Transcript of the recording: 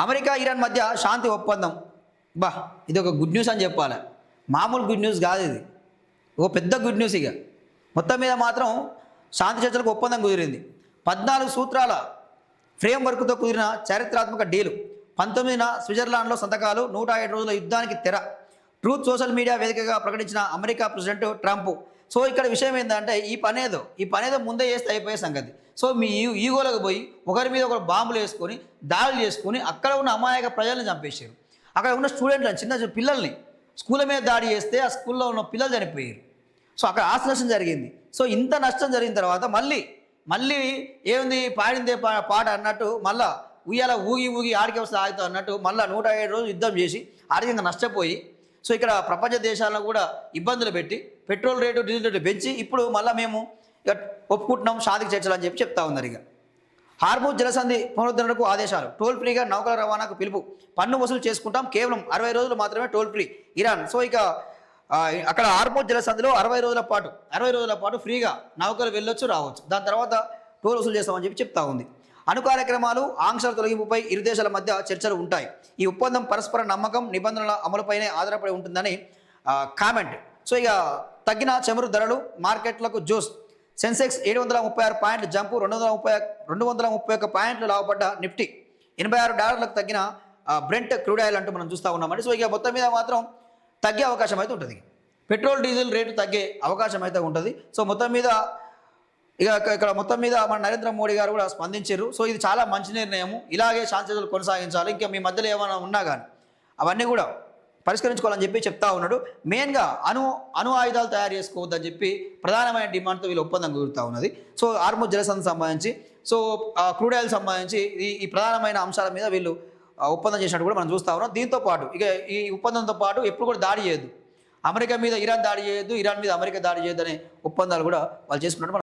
America Iran మధ్య శాంతి ఒప్పందం. బా, ఇది ఒక గుడ్ న్యూస్ అని చెప్పాలి. మామూలు గుడ్ న్యూస్ కాదు ఇది, ఓ పెద్ద గుడ్ న్యూస్. ఇక మొత్తం మీద మాత్రం శాంతి చర్చలకు ఒప్పందం కుదిరింది. 14 సూత్రాల ఫ్రేమ్వర్క్తో కుదిరిన చారిత్రాత్మక డీలు. 19న స్విట్జర్లాండ్లో సంతకాలు. 107 రోజుల యుద్ధానికి తెర. ట్రూత్ సోషల్ మీడియా వేదికగా ప్రకటించిన అమెరికా ప్రెసిడెంట్ ట్రంప్. సో ఇక్కడ విషయం ఏంటంటే ఈ పనేదో ముందే చేస్తే అయిపోయే సంగతి. సో మీ ఈగోలకు పోయి ఒకరి మీద ఒకరు బాంబులు వేసుకొని దాడులు చేసుకొని అక్కడ ఉన్న అమాయక ప్రజల్ని చంపేశారు. అక్కడ ఉన్న స్టూడెంట్లను, చిన్న చిన్న పిల్లల్ని స్కూళ్ళ మీద దాడి చేస్తే ఆ స్కూల్లో ఉన్న పిల్లలు చనిపోయారు. సో అక్కడ ఆస్తి నష్టం జరిగింది. సో ఇంత నష్టం జరిగిన తర్వాత మళ్ళీ ఏముంది, పాడిందే పాట అన్నట్టు మళ్ళా ఉయ్యాల ఊగి ఆడికి వస్తే ఆగుతా అన్నట్టు మళ్ళీ 107 రోజులు యుద్ధం చేసి ఆర్థికంగా నష్టపోయి, సో ఇక్కడ ప్రపంచ దేశాలను కూడా ఇబ్బందులు పెట్టి పెట్రోల్ రేటు, డీజిల్ రేటు పెంచి ఇప్పుడు మళ్ళీ మేము ఇక ఒప్పుకుంటున్నాం శాంతికి చర్చలు అని చెప్పి చెప్తా ఉన్నారు. ఇక హార్మూజ్ జలసంధి పునరుద్ధరణకు ఆదేశాలు. టోల్ ఫ్రీగా నౌకల రవాణాకు పిలుపు. పన్ను వసూలు చేసుకుంటాం, కేవలం 60 రోజులు మాత్రమే టోల్ ఫ్రీ ఇరాన్. సో ఇక అక్కడ హార్మూజ్ జలసంధిలో 60 రోజుల పాటు ఫ్రీగా నౌకలు వెళ్ళొచ్చు, రావచ్చు. దాని తర్వాత టోల్ వసూలు చేస్తామని చెప్పి చెప్తా ఉంది. అణు కార్యక్రమాలు, ఆంక్షల తొలగింపుపై ఇరు దేశాల మధ్య చర్చలు ఉంటాయి. ఈ ఒప్పందం పరస్పర నమ్మకం, నిబంధనల అమలుపైనే ఆధారపడి ఉంటుందని కామెంట్. సో ఇక తగ్గిన చమురు ధరలు, మార్కెట్లకు జోస్. సెన్సెక్స్ 736 పాయింట్లు జంపు. 231 పాయింట్లు లాభపడ్డ నిఫ్టీ. $86 తగ్గిన బ్రెంట్ క్రూడ్ ఆయిల్ అంటూ మనం చూస్తూ ఉన్నామండి. సో ఇక మొత్తం మీద మాత్రం తగ్గే అవకాశం అయితే ఉంటుంది. పెట్రోల్ డీజిల్ రేటు తగ్గే అవకాశం అయితే ఉంటుంది. సో మొత్తం మీద ఇక్కడ మొత్తం మీద మన నరేంద్ర మోడీ గారు కూడా స్పందించారు. సో ఇది చాలా మంచి నిర్ణయం, ఇలాగే శాంతిచర్చలు కొనసాగించాలి. ఇంకా మీ మధ్యలో ఏమైనా ఉన్నా కానీ అవన్నీ కూడా పరిష్కరించుకోవాలని చెప్పి చెప్తా ఉన్నాడు. మెయిన్గా అణు ఆయుధాలు తయారు చేసుకోవద్దని చెప్పి ప్రధానమైన డిమాండ్తో వీళ్ళు ఒప్పందం కుదురుతూ ఉన్నది. సో హార్మూజ్ జలసంధికి సంబంధించి, సో క్రూడ్ ఆయిల్ సంబంధించి ఈ ప్రధానమైన అంశాల మీద వీళ్ళు ఒప్పందం చేసినట్టు కూడా మనం చూస్తూ ఉన్నాం. దీంతో పాటు ఇక ఈ ఒప్పందంతో పాటు ఎప్పుడు కూడా దాడి చేయొద్దు, అమెరికా మీద ఇరాన్ దాడి చేయొద్దు, ఇరాన్ మీద అమెరికా దాడి చేయొద్దు అనే ఒప్పందాలు కూడా వాళ్ళు చేసుకున్నట్టు మనం